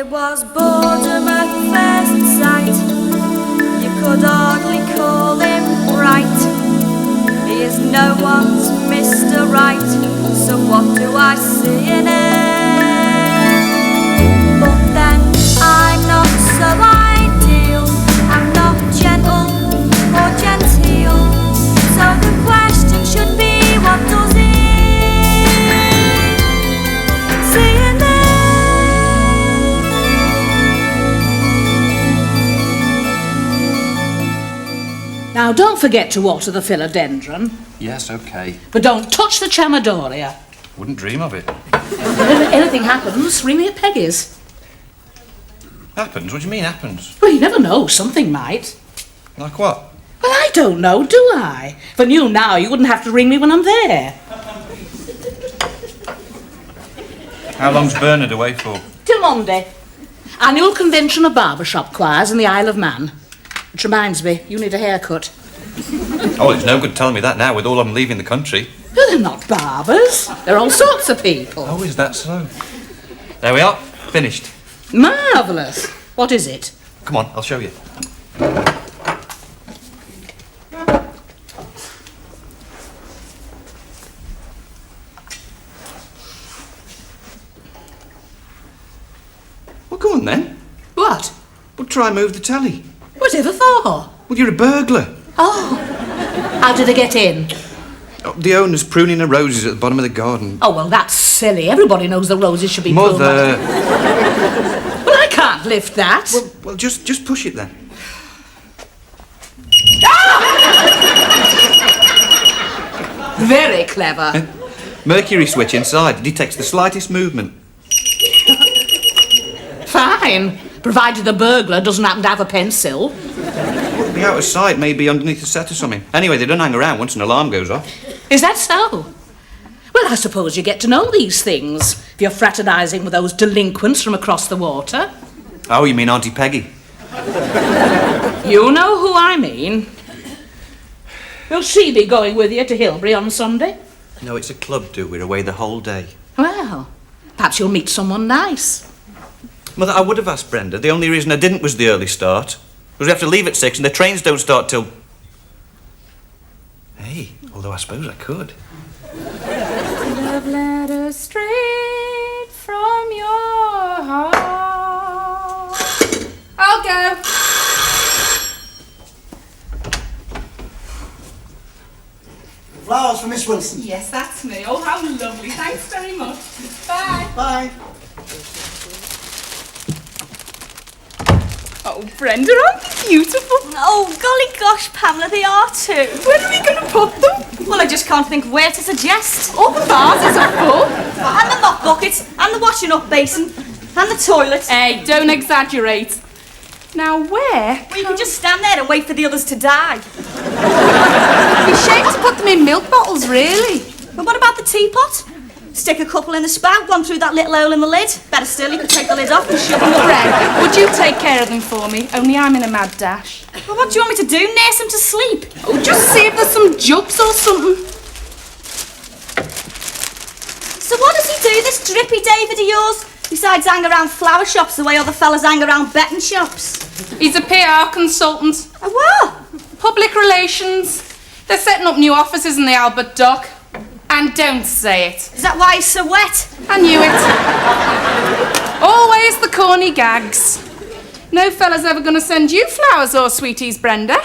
It was boredom at first sight. You could hardly call him bright. He is no one's Mr. Right. So what do I see in him? But then I'm not so ideal. I'm not gentle or genteel. So the question should be, what does he see in me? Now, don't forget to water the philodendron. Yes, okay. But don't touch the chamadoria. Wouldn't dream of it. If anything happens, ring me at Peggy's. Happens? What do you mean, happens? Well, you never know. Something might. Like what? Well, I don't know, do I? If I knew now, you wouldn't have to ring me when I'm there. How long's Bernard away for? Till Monday. Annual convention of barbershop choirs in the Isle of Man. Which reminds me, you need a haircut. Oh, it's no good telling me that now with all of them leaving the country. Well, they're not barbers. They're all sorts of people. Oh, is that so? There we are. Finished. Marvellous. What is it? Come on, I'll show you. Well, go on then. What? We'll try and move the telly. Whatever for? Well, you're a burglar. Oh. How did they get in? Oh, the owner's pruning the roses at the bottom of the garden. Oh, well, that's silly. Everybody knows the roses should be pruned. Mother! Well, I can't lift that. Well, just push it then. Very clever. Mercury switch inside detects the slightest movement. Fine. Provided the burglar doesn't happen to have a pencil. Well, the outer side may be underneath the set or something. Anyway, they don't hang around once an alarm goes off. Is that so? Well, I suppose you get to know these things if you're fraternising with those delinquents from across the water. Oh, you mean Auntie Peggy? You know who I mean. Will she be going with you to Hilbury on Sunday? No, it's a club do. We're away the whole day. Well, perhaps you'll meet someone nice. Mother, I would have asked Brenda. The only reason I didn't was the early start. Because we have to leave at 6 and the trains don't start till... Hey, although I suppose I could. Love letter straight from your heart. I'll go. Flowers for Miss Wilson. Yes, that's me. Oh, how lovely. Thanks very much. Bye. Bye. Oh, Brenda, aren't they beautiful? Oh, golly gosh, Pamela, they are too. Where are we going to put them? Well, I just can't think where to suggest. All the vases are full. And the mop buckets, and the washing up basin, and the toilet. Hey, don't exaggerate. Now, where? Well, you can just stand there and wait for the others to die. It'd be shame to put them in milk bottles, really. But what about the teapot? Stick a couple in the spout, one through that little hole in the lid. Better still, you could take the lid off and shove them up. Brenda, would you take care of them for me? Only I'm in a mad dash. Well, what do you want me to do? Nurse them to sleep? Oh, just see if there's some jups or something. So what does he do, this drippy David of yours? Besides hang around flower shops the way other fellas hang around betting shops. He's a PR consultant. A what? Public relations. They're setting up new offices in the Albert Dock. And don't say it. Is that why he's so wet? I knew it. Always the corny gags. No fella's ever going to send you flowers or sweeties, Brenda.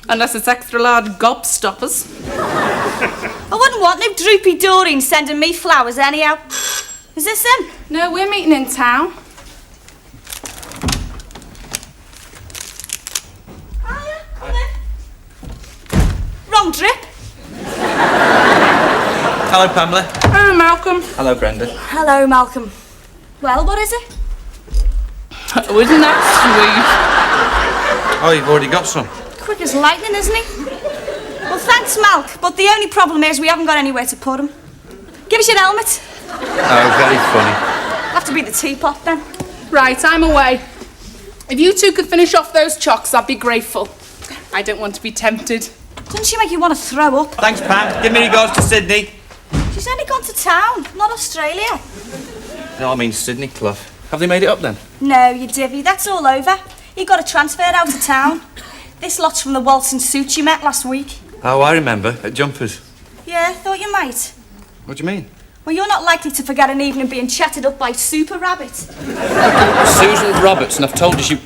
Unless it's extra large gobstoppers. I wouldn't want no droopy Doreen sending me flowers anyhow. Is this him? No, we're meeting in town. Hiya, come in. Wrong drip. Hello, Pamela. Oh, Malcolm. Hello, Brenda. Hello, Malcolm. Well, what is it? Oh, isn't that Oh, you've already got some. Quick as lightning, isn't he? Well, thanks, Malk, but the only problem is we haven't got anywhere to put him. Give us your helmet. Oh, very funny. Have to be the teapot, then. sweet? Right, I'm away. If you two could finish off those chocks, I'd be grateful. I don't want to be tempted. Doesn't she make you want to throw up? Thanks, Pam. Give me regards to Sydney. She's only gone to town, not Australia. No, I mean Sydney, Clough. Have they made it up then? No, you divvy, that's all over. He got a transfer out of town. This lot's from the waltzing suits you met last week. Oh, I remember. At Jumpers. Yeah, thought you might. What do you mean? Well, you're not likely to forget an evening being chatted up by Super Rabbit. Susan Robertson, I've told you she...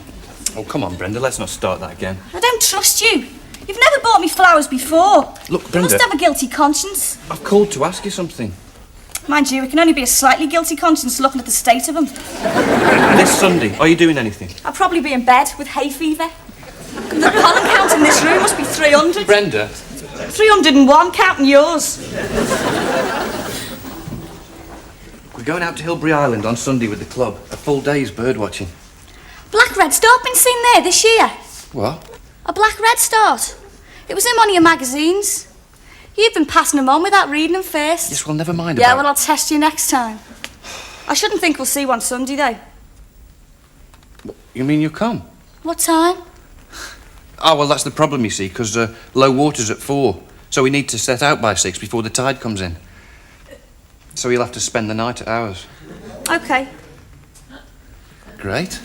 Oh, come on, Brenda, let's not start that again. I don't trust you. You've never bought me flowers before. Look, You Brenda... must have a guilty conscience. I've called to ask you something. Mind you, it can only be a slightly guilty conscience looking at the state of them. This Sunday, are you doing anything? I'll probably be in bed with hay fever. The pollen count in this room must be 300. Brenda? 301, counting yours. We're going out to Hilbury Island on Sunday with the club. A full day's bird watching. Black Red Start been seen there this year. What? A Black Red Start. It was in one of your magazines. You've been passing them on without reading them first. Yes, well, never mind Yeah, about... well, I'll test you next time. I shouldn't think we'll see one Sunday, though. You mean you come? What time? Oh, well, that's the problem, you see, because low water's at 4. So we need to set out by 6 before the tide comes in. So you'll have to spend the night at ours. OK. Great.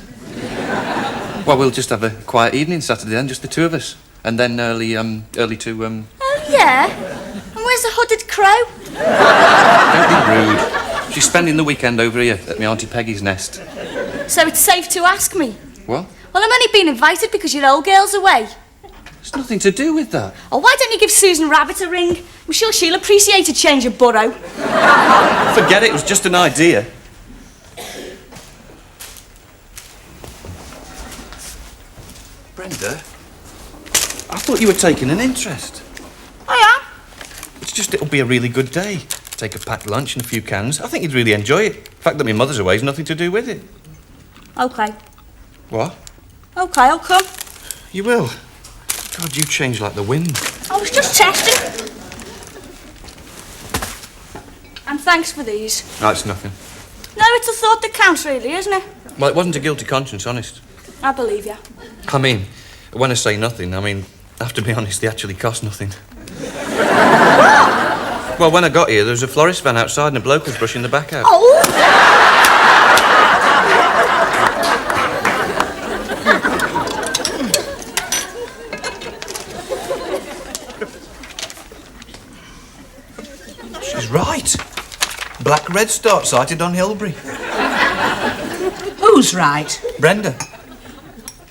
Well, we'll just have a quiet evening Saturday then, just the two of us. And then early to... Oh, yeah? And where's the hooded crow? Don't be rude. She's spending the weekend over here at my Auntie Peggy's nest. So it's safe to ask me? What? Well, I'm only being invited because your old girl's away. It's nothing to do with that. Oh, why don't you give Susan Rabbit a ring? I'm sure she'll appreciate a change of burrow. Forget it, it was just an idea. Brenda, I thought you were taking an interest. I am. It's just, it'll be a really good day. Take a packed lunch and a few cans. I think you'd really enjoy it. The fact that my mother's away has nothing to do with it. OK. What? OK, I'll come. You will? God, you change like the wind. I was just testing. And thanks for these. No, it's nothing. No, it's a thought that counts, really, isn't it? Well, it wasn't a guilty conscience, honest. I believe you. I mean, when I say nothing, I mean, I have to be honest, they actually cost nothing. Well, when I got here, there was a florist van outside and a bloke was brushing the back out. Oh! She's right. Black Red Start sighted on Hilbury. Who's right? Brenda.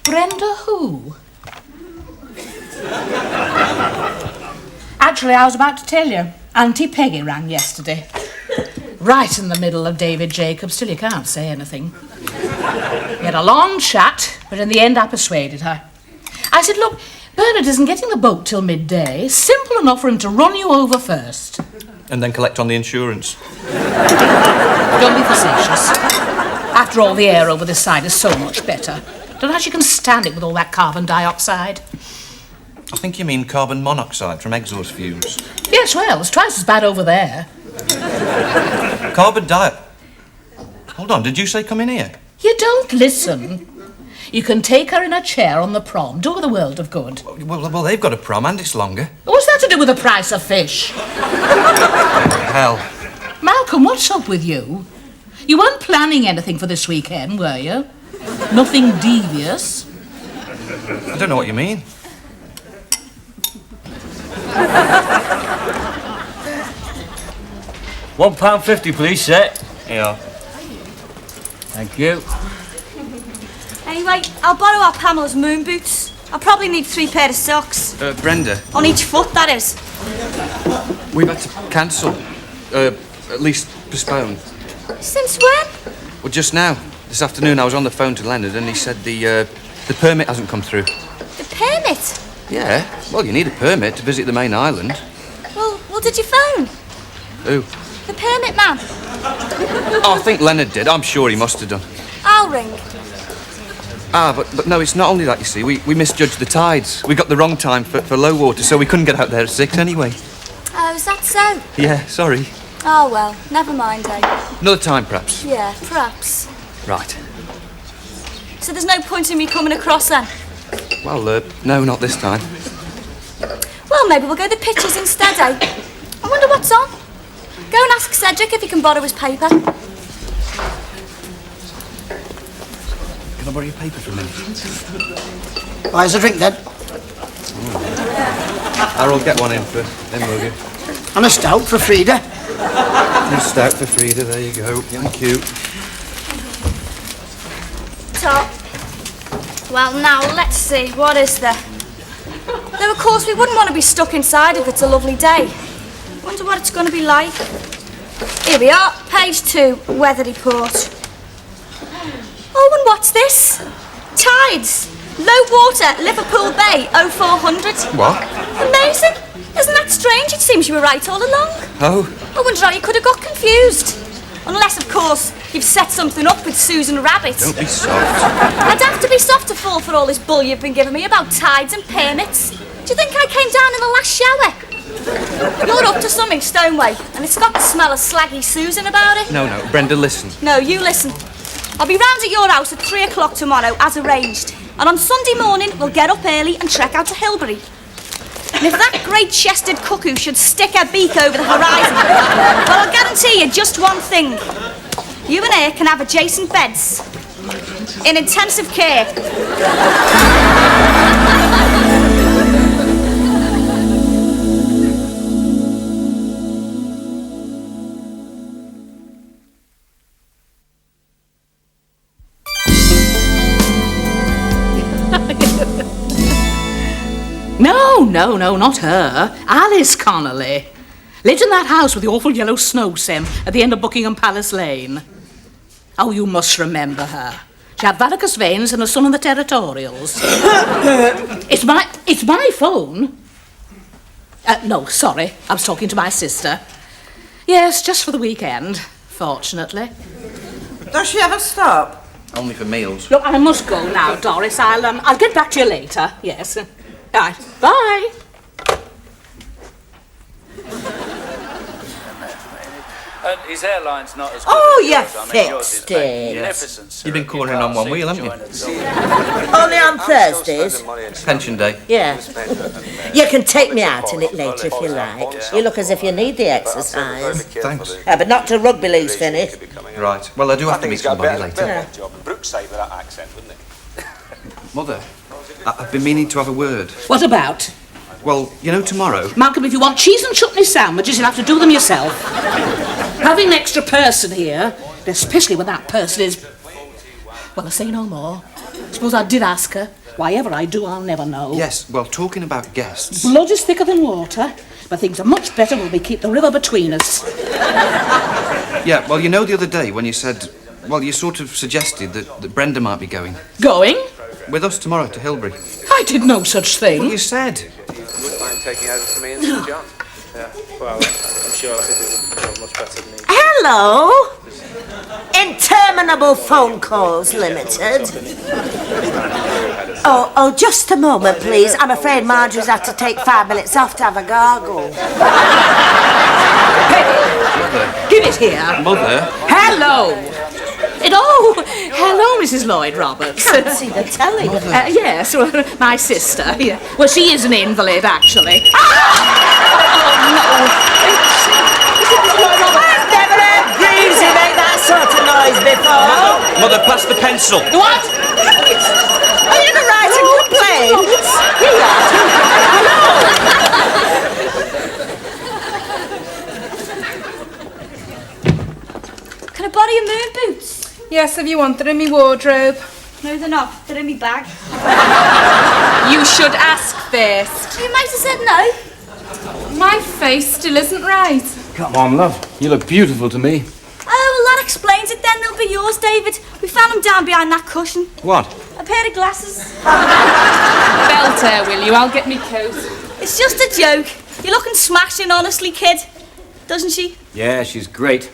Brenda who? Actually, I was about to tell you. Auntie Peggy rang yesterday. Right in the middle of David Jacobs, still you can't say anything. We had a long chat, but in the end I persuaded her. I said, look, Bernard isn't getting the boat till midday. Simple enough for him to run you over first. And then collect on the insurance. Don't be facetious. After all, the air over this side is so much better. Don't know how she can stand it with all that carbon dioxide. I think you mean carbon monoxide from exhaust fumes. Yes, well, it's twice as bad over there. Carbon dioxide. Hold on, did you say come in here? You don't listen. You can take her in a chair on the prom. Do her the world of good. Well, they've got a prom and it's longer. What's that to do with the price of fish? Hell. Malcolm, what's up with you? You weren't planning anything for this weekend, were you? Nothing devious? I don't know what you mean. £1.50, please, set. Yeah. Thank you. Anyway, I'll borrow our Pamela's moon boots. I'll probably need 3 pairs of socks. Brenda, On each foot, that is. we've had to cancel. At least postpone. Since when? Well, just now. This afternoon I was on the phone to Leonard and he said the permit hasn't come through. The permit? Yeah, well, you need a permit to visit the main island. Well, did you phone? Who? The permit man. Oh, I think Leonard did. I'm sure he must have done. I'll ring. But no, it's not only that, you see. We misjudged the tides. We got the wrong time for low water, so we couldn't get out there at 6 anyway. Oh, is that so? Yeah, sorry. Oh, well, never mind, eh? Another time, perhaps. Yeah, perhaps. Right. So there's no point in me coming across then? Well, no, not this time. Well, maybe we'll go to the pictures instead, eh? I wonder what's on. Go and ask Cedric if he can borrow his paper. Can I borrow your paper for a minute? Buy us a drink then. Harold, get one in for him, will you? And a stout for Frida. And a stout for Frida, there you go. Thank you. Top. Well, now, let's see, what is there? Though, of course, we wouldn't want to be stuck inside if it's a lovely day. Wonder what it's going to be like. Here we are, page 2, weather report. Oh, and what's this? Tides. Low water, Liverpool Bay, 0400. What? Amazing. Isn't that strange? It seems you were right all along. Oh. I wonder how you could have got confused. Unless, of course, you've set something up with Susan Rabbit. Don't be soft. I'd have to be soft to fall for all this bull you've been giving me about tides and permits. Do you think I came down in the last shower? You're up to something, Stoneway, and it's got the smell of slaggy Susan about it. No, Brenda, listen. No, you listen. I'll be round at your house at 3 o'clock tomorrow, as arranged. And on Sunday morning, we'll get up early and trek out to Hilbury. And if that great-chested cuckoo should stick her beak over the horizon, well, I'll guarantee you just one thing. You and her can have adjacent beds. In intensive care. No, not her. Alice Connolly. Lived in that house with the awful yellow snow sim at the end of Buckingham Palace Lane. Oh, you must remember her. She had varicose veins and a son in the territorials. It's my phone. No, sorry. I was talking to my sister. Yes, just for the weekend, fortunately. Does she ever stop? Only for meals. Look, I must go now, Doris. I'll get back to you later. Yes. Right. Bye. And his hairline's not as good Oh, as you yours. I mean, yours is fixed it. magnificent, sir. You've been cornering on one wheel, haven't you? Only on Thursdays. Pension day. Yeah. You can take me out in it later if you like. You look as if you need the exercise. Thanks. But not till rugby league's finished. Right. Well, I do have to meet somebody later. Yeah. Brookside with that accent, wouldn't it? Mother, I've been meaning to have a word. What about? Well, you know, tomorrow... Malcolm, if you want cheese and chutney sandwiches, you'll have to do them yourself. Having an extra person here, especially when that person is... Well, I say no more. Suppose I did ask her. Why ever I do, I'll never know. Yes, well, talking about guests... Blood is thicker than water, but things are much better when we keep the river between us. Yeah, well, you know the other day when you said... Well, you sort of suggested that Brenda might be going. Going? With us tomorrow to Hilbury. I did no such thing. Well, you said. Wouldn't mind taking over for me and Sir John. Yeah, well, I'm sure I could do the job much better than he. Hello? Interminable phone calls limited. Oh, just a moment, please. I'm afraid Marjorie's had to take 5 minutes off to have a gargle. Mother. Give it here. Mother? Hello. Hello, Mrs. Lloyd Roberts. Can't see the telly. Yes, well, my sister. Yeah. Well, she is an invalid, actually. Oh, no. I've never heard Greavesy make that sort of noise before. Mother, pass the pencil. What? Are you going to write a complaint? Can I borrow your moon boots? Yes, if you want, they're in my wardrobe. No, they're not. They're in my bag. You should ask first. You might have said no. My face still isn't right. Come on, love. You look beautiful to me. Oh, well, that explains it then. They'll be yours, David. We found them down behind that cushion. What? A pair of glasses. Belt her, will you? I'll get me coat. It's just a joke. You're looking smashing, honestly, kid. Doesn't she? Yeah, she's great.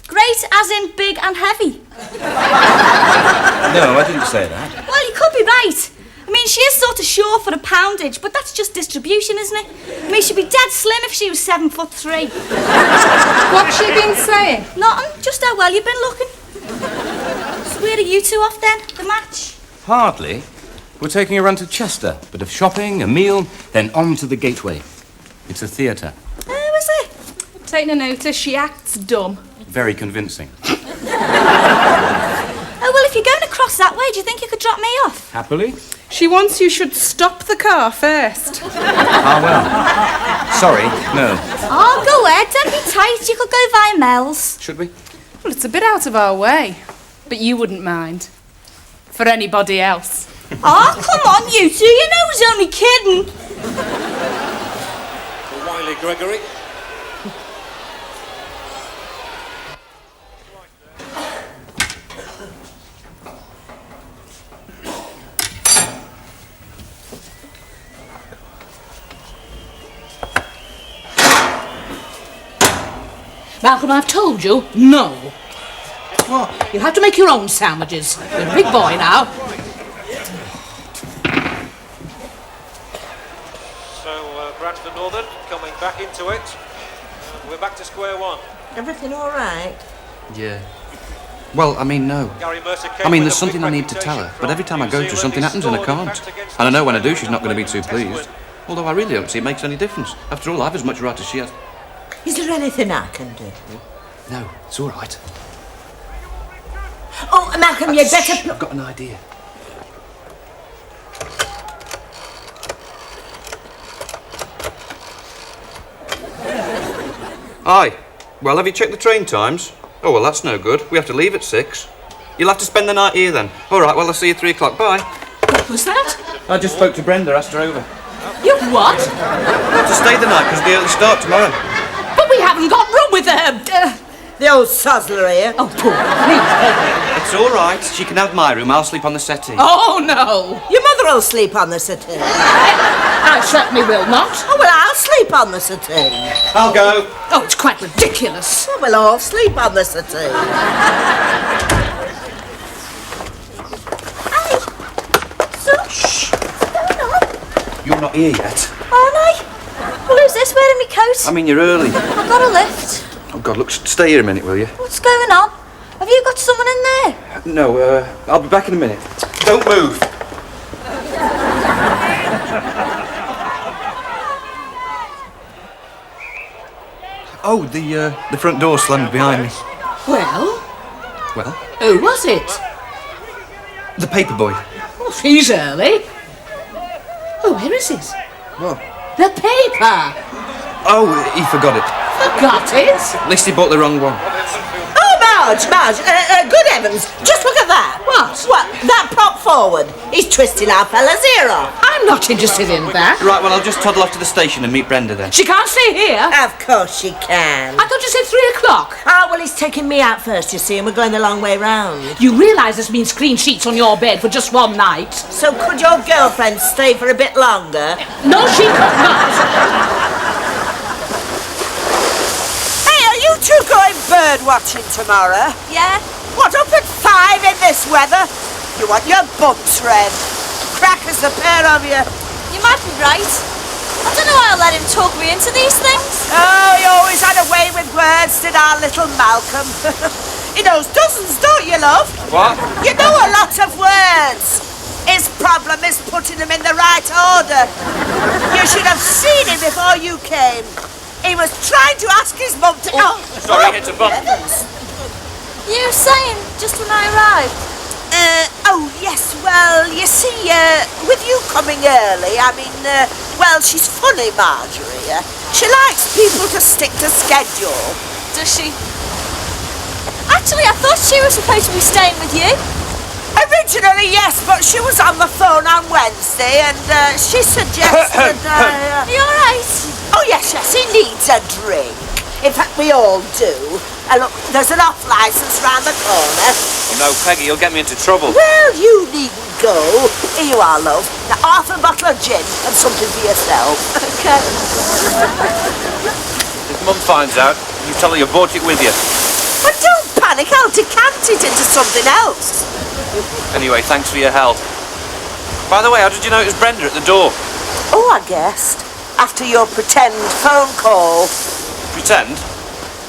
Great as in big and heavy. No, I didn't say that. Well, you could be right. I mean, she is sort of short for the poundage, but that's just distribution, isn't it? I mean, she'd be dead slim if she was 7'3". What's she been saying? Nothing, just how well you've been looking. So where are you two off then, the match? Hardly. We're taking a run to Chester. Bit of shopping, a meal, then on to the Gateway. It's a theatre. Oh, is it? Taking a notice, she acts dumb. Very convincing. Oh, Oh, well, if you're going across that way, do you think you could drop me off? Happily? She wants you should stop the car first. Ah, well. Sorry, no. Oh, go ahead, don't be tight. You could go via Mel's. Should we? Well, it's a bit out of our way, but you wouldn't mind. For anybody else. Oh, come on, you two. You know I was only kidding. Wiley Gregory. Malcolm, I've told you, no. What? You'll have to make your own sandwiches. You're a big boy now. So, Bradford Northern coming back into it. We're back to square one. Everything all right? Yeah. Well, I mean, no. Gary Mercer came I mean, with there's a something big I need to tell her, reputation but every time I from go New to Zealand, something he happens and I scored can't. against And I know when I do, Australia she's not going to be too in a test pleased. win. Although I really don't see it makes any difference. After all, I've as much right as she has. Is there anything I can do? No, it's all right. Oh, Malcolm, you'd better... I've got an idea. Aye. Well, have you checked the train times? Oh, well, that's no good. We have to leave at 6. You'll have to spend the night here then. All right, well, I'll see you at 3 o'clock. Bye. What was that? I just spoke to Brenda, asked her over. You what? To stay the night because of the early start tomorrow. But we haven't got room with her. The old sozzler here. Oh, poor, please, Peggy. It's all right. She can have my room. I'll sleep on the settee. Oh, no. Your mother will sleep on the settee. I certainly will not. Oh, well, I'll sleep on the settee. I'll go. Oh, it's quite ridiculous. Oh, we'll all sleep on the settee. You're not here yet. Aren't I? Well, who's this wearing me coat? I mean, you're early. I've got a lift. Oh, God, look, stay here a minute, will you? What's going on? Have you got someone in there? No, I'll be back in a minute. Don't move. Oh, the front door slammed behind me. Well, Well, who was it? the paper boy. Oh, he's early. Oh, here is it. What? The paper. Oh, he forgot it. Forgot it. At least he bought the wrong one. Oh, Marge, good heavens. Just look at that. What? What? That prop forward. He's twisting our fella's ear off. I'm not interested in that. Right, well, I'll just toddle off to the station and meet Brenda then. She can't stay here. Of course she can. I thought you said 3 o'clock. Ah, well, he's taking me out first, you see, and we're going the long way round. You realise this means clean sheets on your bed for just one night? So could your girlfriend stay for a bit longer? No, she could not. Hey, are you two going bird watching tomorrow? Yeah? What, up at 5 in this weather? You want your butts red. Crackers, the pair of you. You might be right. I don't know why I let him talk me into these things. Oh, he always had a way with words, did our little Malcolm. He knows dozens, don't you, love? What? You know a lot of words. His problem is putting them in the right order. You should have seen him before you came. He was trying to ask his mum to... Oh, Sorry, hit a bump. You were saying just when I arrived. Oh, yes, well, you see, with you coming early, I mean, well, she's funny, Marjorie. She likes people to stick to schedule. Does she? Actually, I thought she was supposed to be staying with you. Originally, yes, but she was on the phone on Wednesday, and she suggested... Are you alright? Oh, yes, he needs a drink. In fact, we all do. Look, there's an off licence round the corner. No, Peggy, you'll get me into trouble. Well, you needn't go. Here you are, love. Now, half a bottle of gin and something for yourself. Okay. If Mum finds out, you tell her you brought it with you. But don't panic, I'll decant it into something else. Anyway, thanks for your help. By the way, how did you know it was Brenda at the door? Oh, I guessed. After your pretend phone call. Pretend?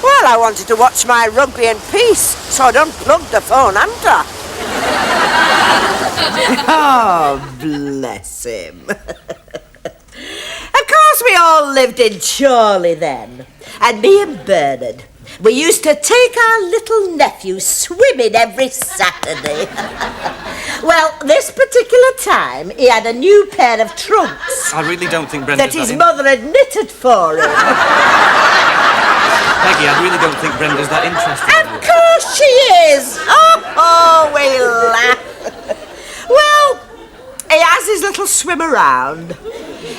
Well, I wanted to watch my rugby in peace, so I'd unplugged the phone, hadn't I? Oh, bless him. Of course we all lived in Chorley then. And me and Bernard. We used to take our little nephew swimming every Saturday. Well, this particular time, he had a new pair of trunks I really don't think Brenda's that his mother had knitted for him. Peggy, I really don't think Brenda's that interested. Of course she is. Oh, we laugh. Well, he has his little swim around.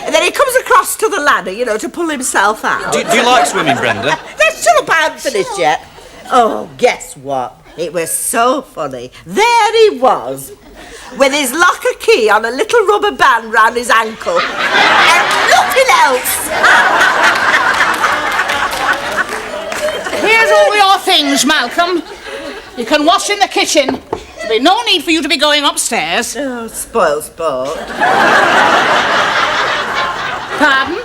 And then he comes across to the ladder, you know, to pull himself out. Do you like swimming, Brenda? Shut up, I haven't finished yet. Oh, guess what? It was so funny. There he was, with his locker key on a little rubber band round his ankle. And nothing else. Here's all your things, Malcolm. You can wash in the kitchen. There'll be no need for you to be going upstairs. Oh, spoil sport. Pardon?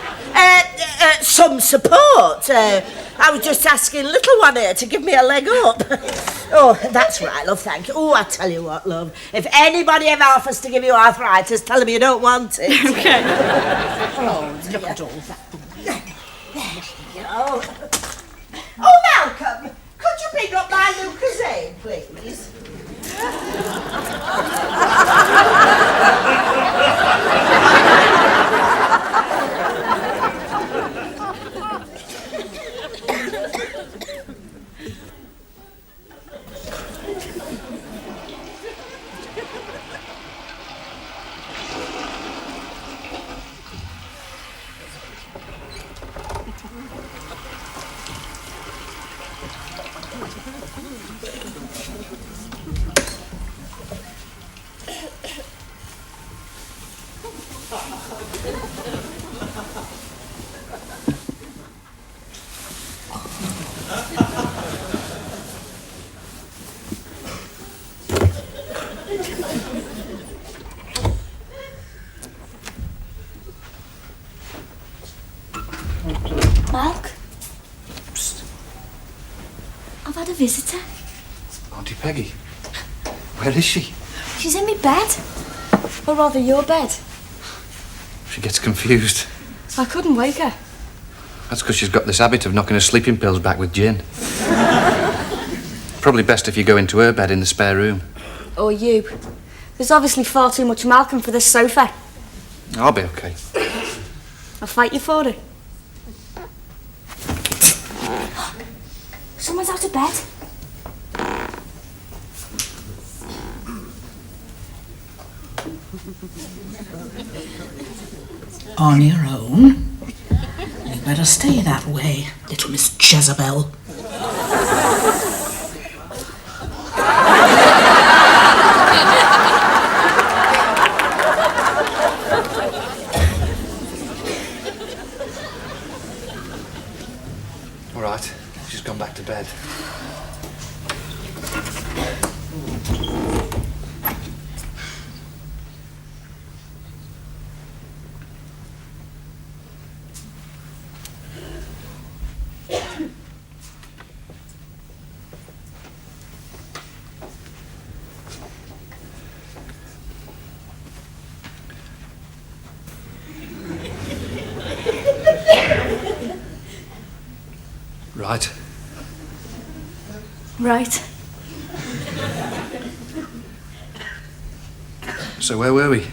Some support. I was just asking little one here to give me a leg up. Oh, that's right, love, thank you. Oh, I tell you what, love, if anybody ever offers to give you arthritis, tell them you don't want it. Okay. Oh, look at all that. There you go. Oh, Malcolm, could you bring up my Lucozade, please? Mark? Psst. I've had a visitor. Auntie Peggy. Where is she? She's in my bed. Or rather, your bed. She gets confused. I couldn't wake her. That's because she's got this habit of knocking her sleeping pills back with gin. Probably best if you go into her bed in the spare room. Or you. There's obviously far too much Malcolm for this sofa. I'll be okay. I'll fight you for it. Someone's out of bed. On your own? You better stay that way, little Miss Jezebel. All right, she's gone back to bed. Right. Right. So where were we?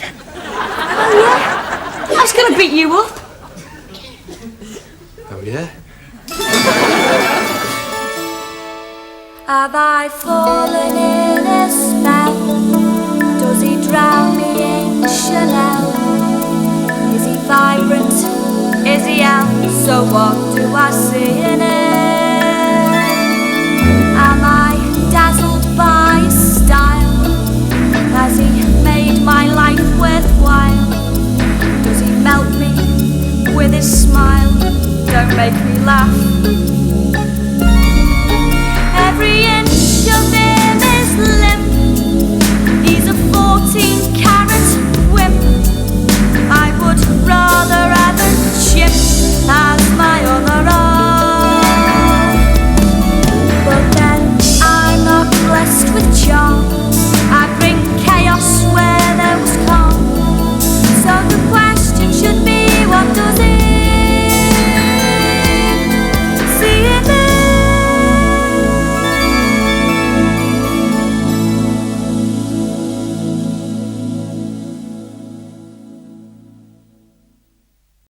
Oh, yeah. I was going to beat you up. Oh, yeah? Have I fallen in a spell? Does he drown me in Chanel? Is he vibrant? Is he out? So what do I see in him? Am I dazzled by his style? Has he made my life worthwhile? Does he melt me with his smile? Don't make me laugh. Every inch of him is limp. He's a 14-carat wimp. I would rather